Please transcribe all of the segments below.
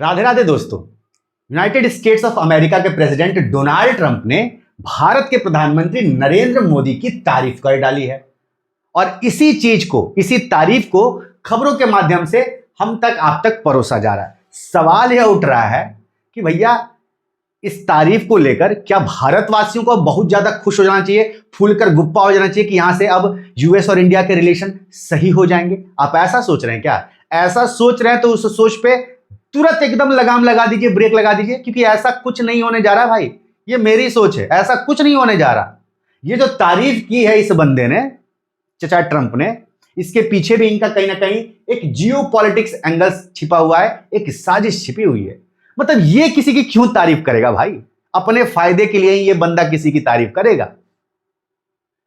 राधे राधे दोस्तों। United states of America के president Donald Trump ने भारत के प्रधानमंत्री नरेंद्र मोदी की तारीफ कर डाली है और इसी तारीफ को खबरों के माध्यम से हम तक आप तक परोसा जा रहा है। सवाल यह उठ रहा है कि भैया इस तारीफ को लेकर क्या भारतवासियों को बहुत ज्यादा खुश हो जाना चाहिए, फूलकर गुप्पा हो जाना चाहिए कि यहां से अब यूएस और इंडिया के रिलेशन सही हो जाएंगे? आप ऐसा सोच रहे हैं क्या? ऐसा सोच रहे हैं तो उस सोच पे तुरंत एकदम लगाम लगा दीजिए, ब्रेक लगा दीजिए, क्योंकि ऐसा कुछ नहीं होने जा रहा भाई। ये मेरी सोच है, ऐसा कुछ नहीं होने जा रहा। ये जो तारीफ की है इस बंदे ने, चचा ट्रंप ने, इसके पीछे भी इनका कहीं ना कहीं एक जियो पॉलिटिक्स एंगल छिपा हुआ है, एक साजिश छिपी हुई है। मतलब ये किसी की क्यों तारीफ करेगा भाई? अपने फायदे के लिए ही ये बंदा किसी की तारीफ करेगा,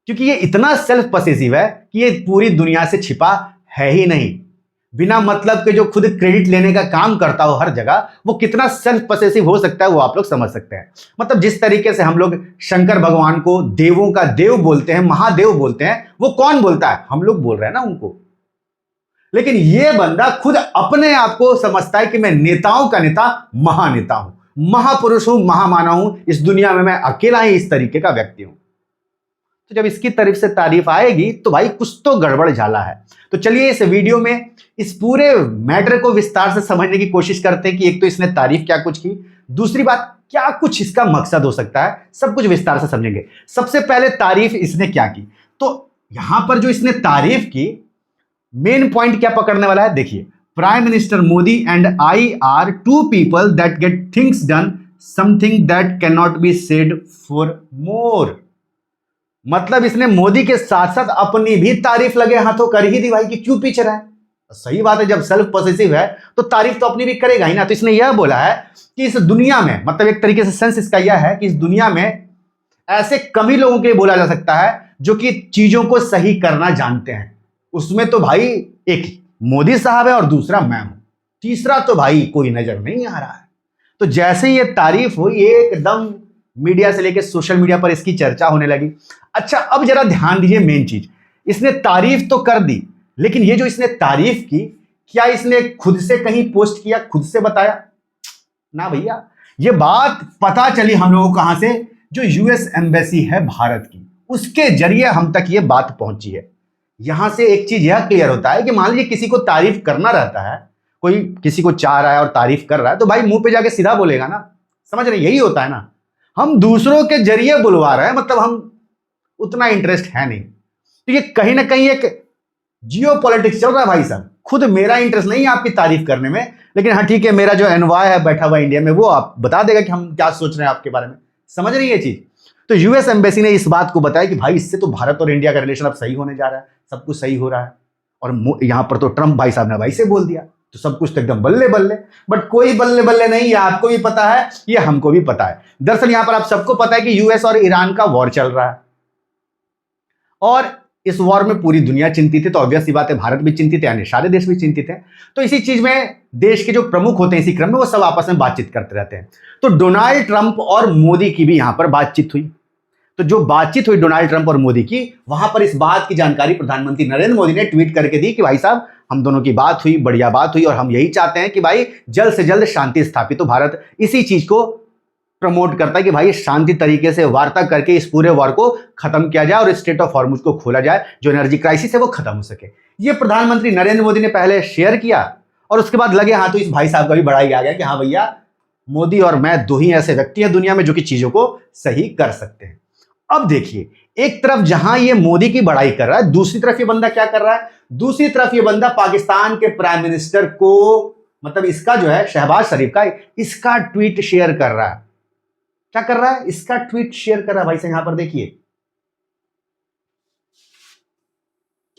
क्योंकि ये इतना सेल्फ पसेसिव है कि ये पूरी दुनिया से छिपा है ही नहीं। बिना मतलब के जो खुद क्रेडिट लेने का काम करता हो हर जगह, वो कितना सेल्फ पसेसिव हो सकता है वो आप लोग समझ सकते हैं। मतलब जिस तरीके से हम लोग शंकर भगवान को देवों का देव बोलते हैं, महादेव बोलते हैं, वो कौन बोलता है? हम लोग बोल रहे हैं ना उनको। लेकिन ये बंदा खुद अपने आप को समझता है कि मैं नेताओं का नेता, महानेता हूं, महापुरुष हूं, महामानव हूं, इस दुनिया में मैं अकेला ही इस तरीके का व्यक्ति हूं। तो जब इसकी तरफ से तारीफ आएगी तो भाई कुछ तो गड़बड़ झाला है। तो चलिए इस वीडियो में इस पूरे मैटर को विस्तार से समझने की कोशिश करते हैं कि एक तो इसने तारीफ क्या कुछ की, दूसरी बात क्या कुछ इसका मकसद हो सकता है, सब कुछ विस्तार से समझेंगे। सबसे पहले तारीफ इसने क्या की, तो यहां पर जो इसने तारीफ की, मेन पॉइंट क्या पकड़ने वाला है देखिए। Prime minister Modi and I are two people that get things done, something that can not be said for more. मतलब इसने मोदी के साथ साथ अपनी भी तारीफ लगे हाथों कर ही दी भाई, कि क्यों पीछे रहे। सही बात है, जब सेल्फ पॉसेसिव है तो तारीफ तो अपनी भी करेगा ही ना। तो इसने यह बोला है कि इस दुनिया में, मतलब एक तरीके से सेंस इसका यह है कि इस दुनिया में ऐसे कम ही लोगों के बोला जा सकता है जो कि चीजों को सही करना जानते हैं। उसमें तो भाई एक मोदी साहब है और दूसरा मैं हूं, तीसरा तो भाई कोई नजर नहीं आ रहा है। तो जैसे ये तारीफ हुई, एकदम मीडिया से लेकर सोशल मीडिया पर इसकी चर्चा होने लगी। अच्छा, अब जरा ध्यान दीजिए, मेन चीज, इसने तारीफ तो कर दी, लेकिन ये जो इसने तारीफ की, क्या इसने खुद से कहीं पोस्ट किया, खुद से बताया? ना भैया, ये बात पता चली हम लोगों को कहां से? जो यूएस एम्बेसी है भारत की, उसके जरिए हम तक ये बात पहुंची है। यहां से एक चीज यह क्लियर होता है कि मान लीजिए किसी को तारीफ करना रहता है, कोई किसी को चाह रहा है और तारीफ कर रहा है, तो भाई मुंह पे जाके सीधा बोलेगा ना। समझ रहे? यही होता है ना। हम दूसरों के जरिए बुलवा रहे हैं, मतलब हम उतना इंटरेस्ट है नहीं। तो ये कहीं ना कहीं एक जियो पॉलिटिक्स चल रहा है भाई साहब। खुद मेरा इंटरेस्ट नहीं है आपकी तारीफ करने में, लेकिन हाँ ठीक है, मेरा जो एनवाय है बैठा हुआ इंडिया में, वो आप बता देगा कि हम क्या सोच रहे हैं आपके बारे में। समझ रही है ये चीज? तो यूएस एम्बेसी ने इस बात को बताया कि भाई इससे तो भारत और इंडिया का रिलेशन अब सही होने जा रहा है, सब कुछ सही हो रहा है। और यहां पर तो ट्रंप भाई साहब ने भाई से बोल दिया, तो सब कुछ तो एकदम बल्ले बल्ले। बट कोई बल्ले बल्ले नहीं, ये आपको भी पता है, ये हमको भी पता है। दरअसल यहां पर आप सबको पता है कि यूएस और ईरान का वॉर चल रहा है और इस वॉर में पूरी दुनिया चिंतित है। तो ऑब्वियस सी बात है, भारत भी चिंतित है, अन्य सारे देश भी चिंतित हैं। तो इसी चीज में देश के जो प्रमुख होते हैं इसी क्रम में, वो सब आपस में बातचीत करते रहते हैं। तो डोनाल्ड ट्रंप और मोदी की भी यहां पर बातचीत हुई। तो जो बातचीत हुई डोनाल्ड ट्रंप और मोदी की, वहां पर इस बात की जानकारी प्रधानमंत्री नरेंद्र मोदी ने ट्वीट करके दी कि भाई साहब हम दोनों की बात हुई, बढ़िया बात हुई, और हम यही चाहते हैं कि भाई जल्द से जल्द शांति स्थापित हो। भारत इसी चीज को प्रमोट करता है कि भाई शांति तरीके से वार्ता करके इस पूरे वॉर को खत्म किया जाए और स्ट्रेट ऑफ हॉर्मुज को खोला जाए, जो एनर्जी क्राइसिस है वो खत्म हो सके। ये प्रधानमंत्री नरेंद्र मोदी ने पहले शेयर किया और उसके बाद लगे हाँ, तो इस भाई साहब का भी बड़ाई आ गया कि हाँ भैया, मोदी और मैं दो ही ऐसे व्यक्ति हैं दुनिया में जो कि चीजों को सही कर सकते हैं। अब देखिए, एक तरफ जहां ये मोदी की बड़ाई कर रहा है, दूसरी तरफ ये बंदा क्या कर रहा है? दूसरी तरफ ये बंदा पाकिस्तान के प्राइम मिनिस्टर को, मतलब इसका जो है शहबाज शरीफ का, इसका ट्वीट शेयर कर रहा है। क्या कर रहा है? इसका ट्वीट शेयर कर रहा है भाई साहब। यहां पर देखिए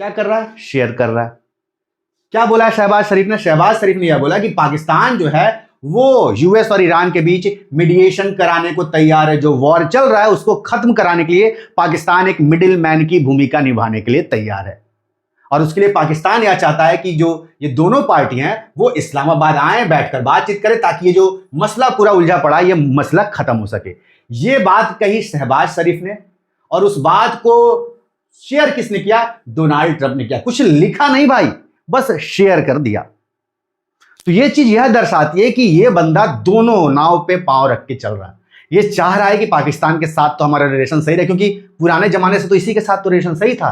क्या कर रहा है, शेयर कर रहा है। क्या बोला है शहबाज शरीफ ने? शहबाज शरीफ ने यह बोला कि पाकिस्तान जो है वो यूएस और ईरान के बीच मीडिएशन कराने को तैयार है। जो वॉर चल रहा है उसको खत्म कराने के लिए पाकिस्तान एक मिडिल मैन की भूमिका निभाने के लिए तैयार है। और उसके लिए पाकिस्तान यह चाहता है कि जो ये दोनों पार्टियां हैं वो इस्लामाबाद आए, बैठकर बातचीत करें, ताकि ये जो मसला पूरा उलझा पड़ा है ये मसला खत्म हो सके। ये बात कही शहबाज शरीफ ने, और उस बात को शेयर किसने किया? डोनाल्ड ट्रंप ने किया। कुछ लिखा नहीं भाई, बस शेयर कर दिया। तो ये चीज यह दर्शाती है कि ये बंदा दोनों नाव पे पांव रख के चल रहा है। ये चाह रहा है कि पाकिस्तान के साथ तो हमारा रिलेशन सही रहे, क्योंकि पुराने जमाने से तो इसी के साथ तो रिलेशन सही था।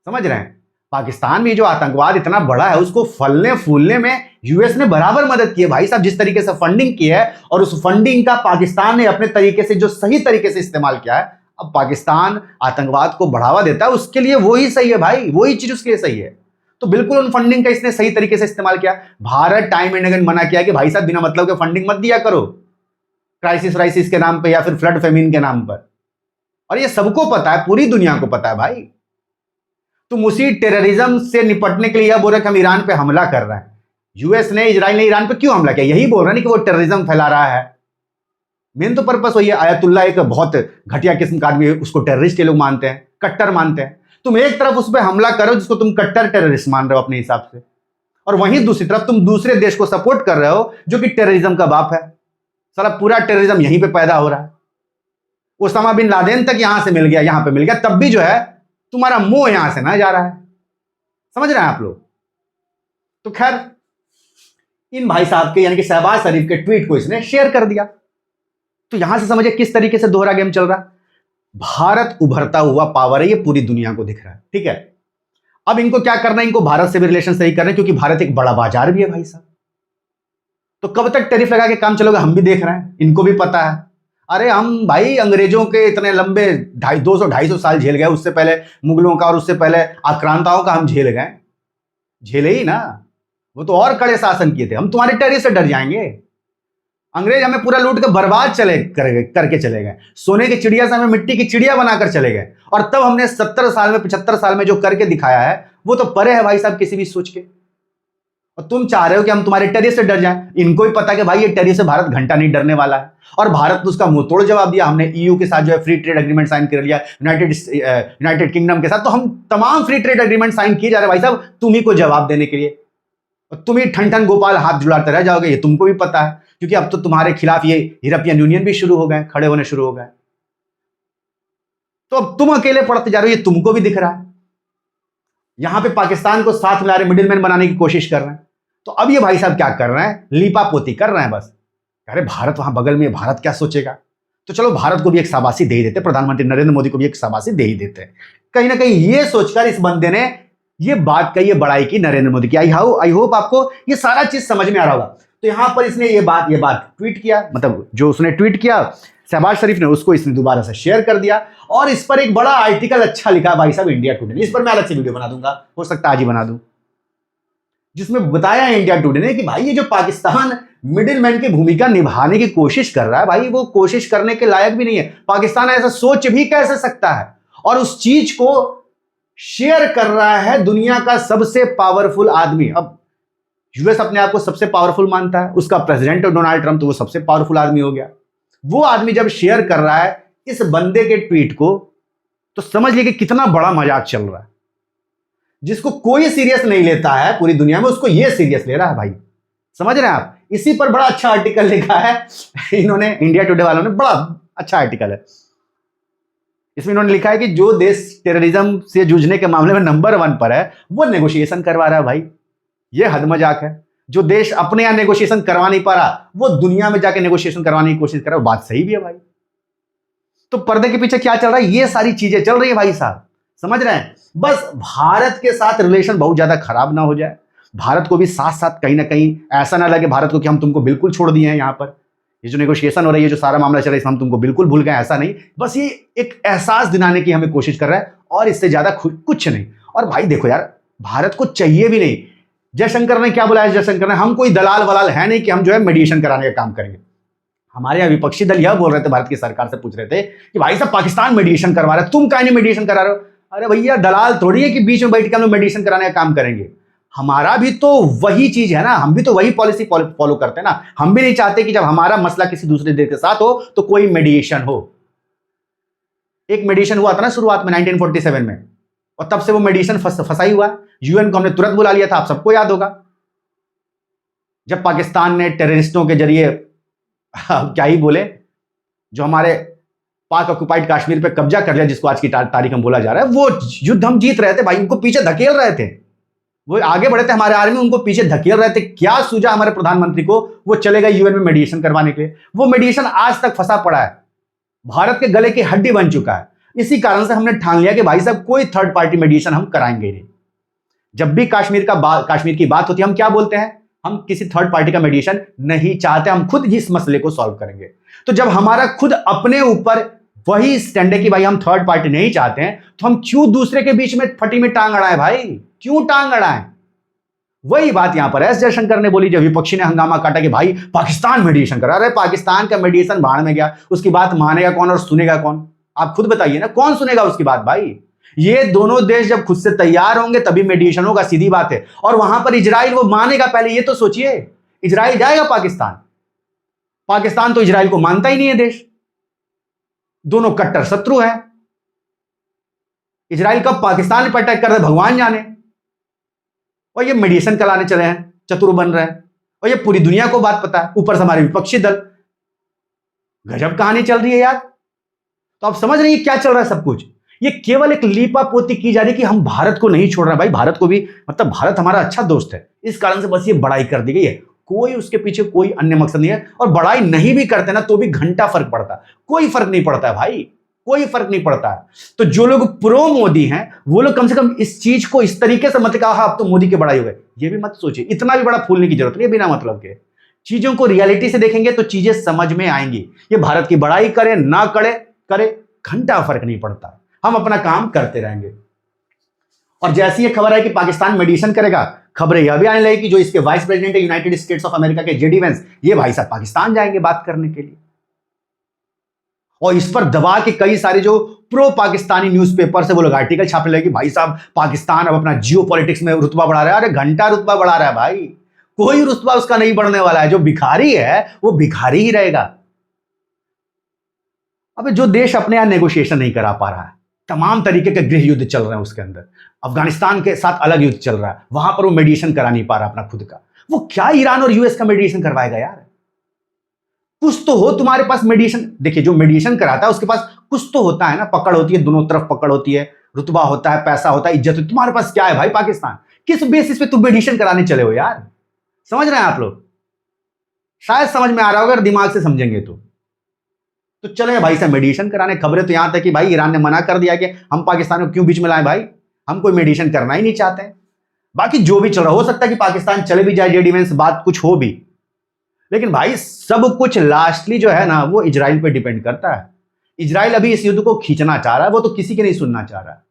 समझ रहे हैं? पाकिस्तान में जो आतंकवाद इतना बड़ा है उसको फलने फूलने में यूएस ने बराबर मदद की है भाई साहब। जिस तरीके से फंडिंग की है और उस फंडिंग का पाकिस्तान ने अपने तरीके से जो सही तरीके से इस्तेमाल किया है, अब पाकिस्तान आतंकवाद को बढ़ावा देता है, उसके लिए वही सही है भाई, वही चीज उसके लिए सही है। तो बिल्कुल उन फंडिंग का इसने सही तरीके से इस्तेमाल किया। भारत टाइम एंड अगेन मना किया कि भाई साहब बिना मतलब के फंडिंग मत दिया करो क्राइसिस वाइसिस के नाम पे या फिर फ्लड फेमिन के नाम पर। और ये सबको पता है, पूरी दुनिया को पता है भाई। तुम उसी टेररिज्म से निपटने के लिए यह बोल रहे कि हम ईरान पे हमला कर रहे हैं। यूएस ने, इजराइल ने ईरान पे क्यों हमला किया? यही बोल रहा है कि वो टेररिज्म फैला रहा है। मेन तो पर्पस वही है। आयतुल्ला एक बहुत घटिया किस्म का आदमी है, उसको टेररिस्ट ये लोग मानते हैं, कट्टर मानते हैं। तुम एक तरफ उस पर हमला करो जिसको तुम कट्टर टेररिस्ट मान रहे हो अपने हिसाब से, और वहीं दूसरी तरफ तुम दूसरे देश को सपोर्ट कर रहे हो जो कि टेररिज्म का बाप है। साला पूरा टेररिज्म यहीं पे पैदा हो रहा है। ओसामा बिन लादेन तक यहां से मिल गया, यहां पे मिल गया, तब भी जो है तुम्हारा मोह यहां से ना जा रहा है। समझ रहे हैं आप लोग? तो खैर, इन भाई साहब के यानी कि शहबाज शरीफ के ट्वीट को इसने शेयर कर दिया। तो यहां से समझे किस तरीके से दोहरा गेम चल रहा है। भारत उभरता हुआ पावर है, ये पूरी दुनिया को दिख रहा है। ठीक है, अब इनको क्या करना है? इनको भारत से भी रिलेशन सही करना है, क्योंकि भारत एक बड़ा बाजार भी है भाई साहब। तो कब तक टैरिफ लगा के काम चलोगे हम भी देख रहे हैं, इनको भी पता है। अरे हम भाई अंग्रेजों के इतने लंबे 200-250 साल झेल गए, उससे पहले मुगलों का और उससे पहले आक्रांताओं का हम झेल गए, झेले ही ना। वो तो और कड़े शासन किए थे, हम तुम्हारे टैरिफ से डर जाएंगे? अंग्रेज हमें पूरा लूट के बर्बाद करके चले गए। सोने की चिड़िया से हमें मिट्टी की चिड़िया बनाकर चले गए, और तब हमने 70 साल में 75 साल में जो करके दिखाया है वो तो परे है भाई साहब किसी भी सोच के। और तुम चाह रहे हो कि हम तुम्हारे टैरिफ से डर जाएं। इनको भी पता कि भाई ये टैरिफ से भारत घंटा नहीं डरने वाला है, और भारत ने उसका मुंहतोड़ जवाब दिया। हमने ईयू के साथ जो है फ्री ट्रेड एग्रीमेंट साइन कर लिया, यूनाइटेड किंगडम के साथ। तो हम तमाम फ्री ट्रेड एग्रीमेंट साइन किए जा रहे भाई साहब तुम ही को जवाब देने के लिए। और तुम ही ठन ठन गोपाल हाथ जुड़ाते रह जाओगे, ये तुमको भी पता है, क्योंकि अब तो तुम्हारे खिलाफ ये यूरोपियन यूनियन भी शुरू हो गए, खड़े होने शुरू हो गए। तो अब तुम अकेले पड़ते जा रहे हो, ये तुमको भी दिख रहा है। यहां पे पाकिस्तान को साथ मिला रहे, मिडिलमैन बनाने की कोशिश कर रहे हैं। तो अब ये भाई साहब क्या कर रहे हैं? लीपापोती कर रहे हैं बस। अरे भारत वहां बगल में, भारत क्या सोचेगा? तो चलो भारत को भी एक शाबाशी दे ही देते, प्रधानमंत्री नरेंद्र मोदी को भी एक शाबाशी दे ही देते। कहीं ना कहीं ये सोचकर इस बंदे ने ये बात कही, ये बड़ाई की नरेंद्र मोदी की। आई होप आपको ये सारा चीज समझ में आ रहा होगा। तो यहां पर इसने ये बात ट्वीट किया, मतलब जो उसने ट्वीट किया शहबाज शरीफ ने, उसको इसने दोबारा से शेयर कर दिया, और इस पर एक बड़ा आर्टिकल अच्छा लिखा भाई साहब इंडिया टुडे ने। इस पर मैं अलग से वीडियो बना दूंगा, हो सकता है आज ही बना दूं, जिसमें बताया इंडिया टुडे ने कि भाई ये जो पाकिस्तान मिडिलमैन की भूमिका निभाने की कोशिश कर रहा है, भाई वो कोशिश करने के लायक भी नहीं है। पाकिस्तान ऐसा सोच भी कैसे सकता है? और उस चीज को शेयर कर रहा है दुनिया का सबसे पावरफुल आदमी। अब यूएस अपने आप को सबसे पावरफुल मानता है, उसका प्रेसिडेंट डोनाल्ड ट्रंप, तो वो सबसे पावरफुल आदमी हो गया। वो आदमी जब शेयर कर रहा है इस बंदे के ट्वीट को, तो समझ लीजिए कि कितना बड़ा मजाक चल रहा है। जिसको कोई सीरियस नहीं लेता है पूरी दुनिया में, उसको ये सीरियस ले रहा है भाई। समझ रहे हैं आप? इसी पर बड़ा अच्छा आर्टिकल लिखा है इन्होंने, इंडिया टुडे वालों ने, बड़ा अच्छा आर्टिकल है। इसमें इन्होंने लिखा है कि जो देश टेररिज्म से जूझने के मामले में नंबर 1 पर है वो नेगोशिएशन करवा रहा है भाई। ये हद मजाक है। जो देश अपने यहां नेगोशिएशन करवा नहीं पा रहा वो दुनिया में जाके नेगोशिएशन करवाने की कोशिश कर रहा है। बात सही भी है भाई। तो पर्दे के पीछे क्या चल रहा है? ये सारी चीजें चल रही है भाई साहब, समझ रहे हैं? बस भारत के साथ रिलेशन बहुत ज्यादा खराब ना हो जाए, भारत को भी साथ साथ कहीं ना कहीं ऐसा ना लगे भारत को कि हम तुमको बिल्कुल छोड़ दिए हैं। यहाँ पर ये जो नेगोशिएशन हो रही है, जो सारा मामला चल रहा है, हम तुमको बिल्कुल भूल गए, ऐसा नहीं। बस ये एक एहसास दिलाने की हमें कोशिश कर रहा है, और इससे ज्यादा कुछ नहीं। और भाई देखो यार, भारत को चाहिए भी नहीं। जयशंकर ने क्या बोला है? जयशंकर ने, हम कोई दलाल वलाल है नहीं कि हम जो है मेडिएशन कराने का काम करेंगे। हमारे यहाँ विपक्षी दल यह बोल रहे थे, भारत की सरकार से पूछ रहे थे कि भाई साहब पाकिस्तान मेडिएशन करवा रहा है, तुम काहे नहीं मेडिएशन करा रहे हो? अरे भैया दलाल थोड़ी है कि बीच में बैठ के हम लोग मेडिएशन कराने का काम करेंगे। हमारा भी तो वही चीज है ना, हम भी तो वही पॉलिसी फॉलो करते हैं ना। हम भी नहीं चाहते कि जब हमारा मसला किसी दूसरे देश के साथ हो तो कोई मेडिएशन हो। एक मेडिएशन हुआ था ना शुरुआत में 1947 में, और तब से वो मेडिएशन फंसाई हुआ है। यूएन को हमने तुरंत बुला लिया था, आप सबको याद होगा, जब पाकिस्तान ने टेररिस्टों के जरिए क्या ही बोले, जो हमारे पाक ऑक्युपाइड कश्मीर पे कब्जा कर लिया, जिसको आज की तारीख में बोला जा रहा है, वो युद्ध हम जीत रहे थे भाई, उनको पीछे धकेल रहे थे। वो आगे बढ़े थे, हमारे आर्मी उनको पीछे धकेल रहे थे। क्या सूझा हमारे प्रधानमंत्री को, वो चले गए यूएन में मेडिएशन करवाने के लिए। वो मेडिएशन आज तक फंसा पड़ा है, भारत के गले की हड्डी बन चुका है। इसी कारण से हमने ठान लिया कि भाई साहब कोई थर्ड पार्टी मेडिएशन हम कराएंगे नहीं। जब भी कश्मीर की बात होती है, हम क्या बोलते हैं, हम किसी थर्ड पार्टी का मेडिएशन नहीं चाहते, हम खुद इस मसले को सॉल्व करेंगे। तो जब हमारा खुद अपने ऊपर वही स्टैंड है कि भाई हम थर्ड पार्टी नहीं चाहते हैं, तो हम क्यों दूसरे के बीच में फटी में टांग अड़ाएं भाई, क्यों टांग अड़ाएं। वही बात यहां पर एस जयशंकर ने बोली, जब विपक्षी ने हंगामा काटा कि भाई पाकिस्तान मेडिएशन करा रहे, पाकिस्तान का मेडिएशन भाड़ में गया, उसकी बात मानेगा कौन और सुनेगा कौन, आप खुद बताइए ना, कौन सुनेगा उसकी बात भाई। ये दोनों देश जब खुद से तैयार होंगे तभी मेडिएशन होगा, सीधी बात है। और वहां पर इजराइल वो मानेगा पहले, ये तो सोचिए, इजराइल जाएगा पाकिस्तान, पाकिस्तान तो इजराइल को मानता ही नहीं है देश, दोनों कट्टर शत्रु हैं। इजराइल कब पाकिस्तान पर अटैक कर रहे भगवान जाने, और ये मेडिएशन कराने चले हैं, चतुर बन रहे हैं, और ये पूरी दुनिया को बात पता है, ऊपर से हमारे विपक्षी दल। गजब कहानी चल रही है यार। तो आप समझ रहे हैं क्या चल रहा है सब कुछ। ये केवल एक लीपापोती की जा रही कि हम भारत को नहीं छोड़ रहे भाई, भारत को भी, मतलब भारत हमारा अच्छा दोस्त है, इस कारण से बस ये बड़ाई कर दी गई है। कोई उसके पीछे कोई अन्य मकसद नहीं है। और बड़ाई नहीं भी करते ना तो भी घंटा फर्क पड़ता है, कोई फर्क नहीं पड़ता है भाई, कोई फर्क नहीं पड़ता है। तो जो लोग प्रो मोदी हैं वो लोग कम से कम इस चीज को इस तरीके से मत कहा अब तो मोदी के बड़ाई हो गए, ये भी मत सोचिए, इतना भी बड़ा फूलने की जरूरत नहीं है बिना मतलब के। चीजों को रियलिटी से देखेंगे तो चीजें समझ में आएंगी। ये भारत की बड़ाई करे ना करे घंटा फर्क नहीं पड़ता, हम अपना काम करते रहेंगे। और जैसी ये खबर है कि पाकिस्तान मेडिएशन करेगा, खबरें यह भी आने लगी कि जो इसके वाइस प्रेसिडेंट है यूनाइटेड स्टेट्स ऑफ अमेरिका के जेडी वेंस, ये भाई साहब पाकिस्तान जाएंगे बात करने के लिए। और इस पर दबा के कई सारे जो प्रो पाकिस्तानी न्यूज़पेपर से वो लोग आर्टिकल छापने लगे कि भाई साहब पाकिस्तान अब अपना जियो पॉलिटिक्स में रुतबा बढ़ा रहा है। अरे घंटा रुतबा बढ़ा रहा है भाई, कोई रुतबा उसका नहीं बढ़ने वाला है। जो भिखारी है वो भिखारी ही रहेगा। अब जो देश अपने यहां नेगोशिएशन नहीं करा पा रहा है, तमाम तरीके के गृह युद्ध चल रहे हैं उसके अंदर, अफगानिस्तान के साथ अलग युद्ध चल रहा है, वहां पर वो मेडिएशन करा नहीं पा रहा अपना खुद का, वो क्या ईरान और यूएस का मेडिएशन करवाएगा यार। कुछ तो हो तुम्हारे पास मेडिएशन। देखिए जो मेडिएशन कराता है उसके पास कुछ तो होता है ना, पकड़ होती है, दोनों तरफ पकड़ होती है, रुतबा होता है, पैसा होता है, इज्जत होती है। तुम्हारे पास क्या है भाई पाकिस्तान, किस बेसिस पे तुम मेडिएशन कराने चले हो यार। समझ रहे हैं आप लोग, शायद समझ में आ रहा होगा अगर दिमाग से समझेंगे तो चले भाई साहब मेडिएशन कराने। खबरें तो यहां तक कि भाई ईरान ने मना कर दिया कि हम पाकिस्तान को क्यों बीच में लाएं भाई, हम कोई मेडिएशन करना ही नहीं चाहते हैं। बाकी जो भी चल रहा, हो सकता है कि पाकिस्तान चले भी जाए जेडी वेंस, बात कुछ हो भी, लेकिन भाई सब कुछ लास्टली जो है ना वो इजराइल पे डिपेंड करता है। इजराइल अभी इस युद्ध को खींचना चाह रहा है, वो तो किसी के नहीं सुनना चाह रहा है।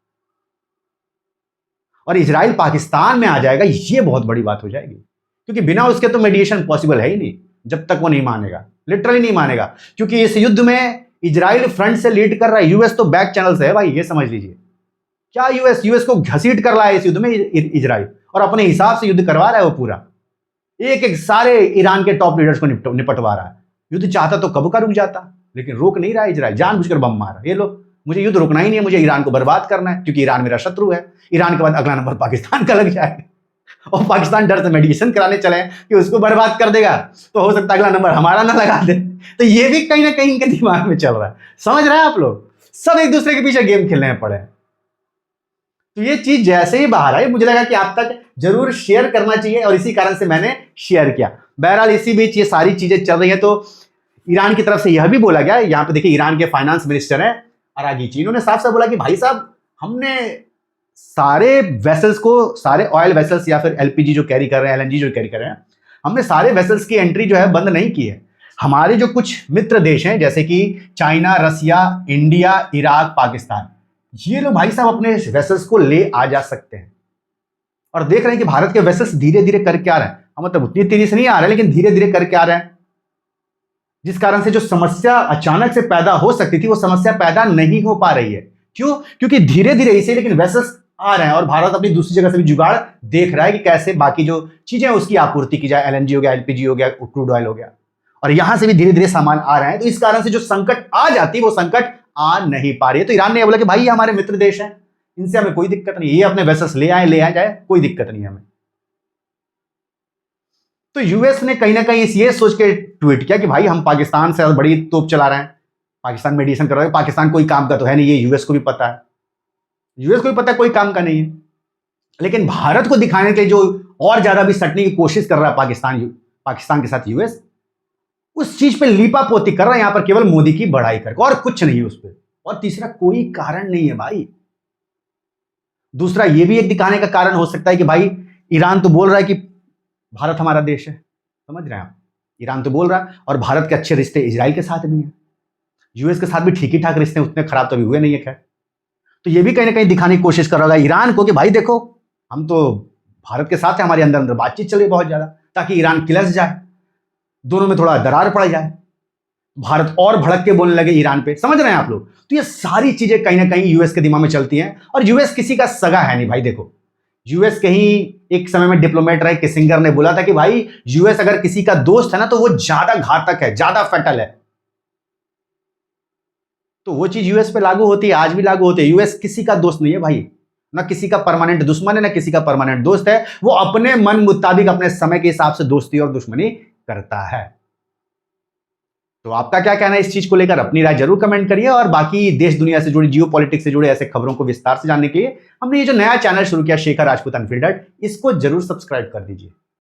और इजराइल पाकिस्तान में आ जाएगा, ये बहुत बड़ी बात हो जाएगी, क्योंकि बिना उसके तो मेडिएशन पॉसिबल है ही नहीं, जब तक वो नहीं मानेगा, लिटरली नहीं मानेगा। क्योंकि इस युद्ध में इजराइल फ्रंट से लीड कर रहा है, यूएस तो बैक चैनल से है भाई, ये समझ लीजिए। क्या यूएस को घसीट कर रहा है इस युद्ध में इजराइल, और अपने हिसाब से युद्ध करवा रहा है वो पूरा, एक एक सारे ईरान के टॉप लीडर्स को निपटवा रहा है। युद्ध चाहता तो कब का रुक जाता, लेकिन रोक नहीं रहा है इजराइल, जानबूझकर बम मारा। ये लो, मुझे युद्ध रोकना ही नहीं है, मुझे ईरान को बर्बाद करना है, क्योंकि ईरान मेरा शत्रु है। ईरान के बाद अगला नंबर पाकिस्तान का लग जाएगा, और पाकिस्तान डर से मेडिएशन कराने चले कि उसको बर्बाद कर देगा, तो हो सकता है अगला नंबर हमारा ना लगा दे। तो ये भी कहीं ना कहीं इनके दिमाग में चल रहा है। समझ रहे हैं आप लोग, सब एक दूसरे के पीछे गेम खेलने पड़े। तो ये चीज जैसे ही बाहर आई, मुझे लगा कि आप तक जरूर शेयर करना चाहिए, और इसी कारण से मैंने शेयर किया। बहरहाल इसी बीच ये सारी चीजें चल रही है, तो ईरान की तरफ से यह भी बोला गया, यहाँ पे देखिए ईरान के फाइनेंस मिनिस्टर हैं अरागीची, इन्होंने साफ साफ बोला कि भाई साहब हमने सारे वेसल्स को, सारे ऑयल वेसल्स या फिर एलपीजी जो कैरी कर रहे हैं, एलएनजी जो कैरी कर रहे हैं, हमने सारे वेसल्स की एंट्री जो है बंद नहीं की है। हमारे जो कुछ मित्र देश हैं जैसे कि चाइना, रसिया, इंडिया, इराक, पाकिस्तान, ये लोग भाई साहब अपने वेसल्स को ले आ जा सकते हैं। और देख रहे हैं कि भारत के वेसल्स धीरे धीरे करके आ रहे हैं, मतलब उतनी तेजी से नहीं आ रहे लेकिन धीरे धीरे करके आ रहे हैं, जिस कारण से जो समस्या अचानक से पैदा हो सकती थी वो समस्या पैदा नहीं हो पा रही है। क्यों? क्योंकि धीरे धीरे इसे लेकिन वेसल्स आ रहे हैं, और भारत अपनी दूसरी जगह से भी जुगाड़ देख रहा है कि कैसे बाकी जो चीजें उसकी आपूर्ति की जाए, एलएनजी हो गया, एलपीजी हो गया, क्रूड ऑयल हो गया, और यहां से भी धीरे धीरे सामान आ रहे हैं। तो इस कारण से जो संकट आ जाती है वो संकट आ नहीं पा रही है। तो ईरान ने बोला कि भाई ये हमारे मित्र देश हैं, इनसे हमें कोई दिक्कत नहीं, ये अपने वेसल्स ले आए जाए, कोई दिक्कत नहीं हमें। तो यूएस ने कहीं ना कहीं ये सोच के ट्वीट किया कि भाई हम पाकिस्तान से बड़ी तोप चला रहे हैं, पाकिस्तान मेडिएशन कर रहा है, पाकिस्तान कोई काम का तो है नहीं, ये यूएस को भी पता है, यूएस को भी पता है कोई काम का नहीं है। लेकिन भारत को दिखाने के लिए जो और ज्यादा भी सटने की कोशिश कर रहा है पाकिस्तान के साथ यूएस, उस चीज पे लीपापोती कर रहा है यहां पर केवल मोदी की बढ़ाई करके, और कुछ नहीं है उस पर। और तीसरा, कोई कारण नहीं है भाई। दूसरा, ये भी एक दिखाने का कारण हो सकता है कि भाई ईरान तो बोल रहा है कि भारत हमारा देश है, समझ रहे हैं आप? ईरान तो बोल रहा है, और भारत के अच्छे रिश्ते इजराइल के साथ भी हैं, यूएस के साथ भी ठीक ही ठाक रिश्ते, उतने खराब तो अभी हुए नहीं है खैर। तो ये भी कहीं ना कहीं दिखाने की कोशिश कर रहा है ईरान को कि भाई देखो, हम तो भारत के साथ है, हमारे अंदर अंदर बातचीत चल रही बहुत ज्यादा, ताकि ईरान किलस जाए, दोनों में थोड़ा दरार पड़ जाए, भारत और भड़क के बोलने लगे ईरान पे, समझ रहे हैं आप लोग? तो ये सारी चीजें कहीं ना कहीं यूएस के दिमाग में चलती हैं, और यूएस किसी का सगा है नहीं भाई। देखो, यूएस कहीं एक समय में डिप्लोमेट रहे किसिंगर ने बोला था कि भाई यूएस अगर किसी का दोस्त है ना तो वो ज्यादा घातक है, ज्यादा फैटल है। तो वो चीज यूएस पे लागू होती है, आज भी लागू होती है। यूएस किसी का दोस्त नहीं है भाई, ना किसी का परमानेंट दुश्मन है, ना किसी का परमानेंट दोस्त है। वो अपने मन मुताबिक अपने समय के हिसाब से दोस्ती और दुश्मनी करता है। तो आपका क्या कहना है इस चीज को लेकर? अपनी राय जरूर कमेंट करिए, और बाकी देश दुनिया से जुड़ी, जियो पॉलिटिक्स से जुड़े ऐसे खबरों को विस्तार से जानने के लिए हमने ये जो नया चैनल शुरू किया शेखर राजपूत अनफिल्टर्ड, इसको जरूर सब्सक्राइब कर दीजिए।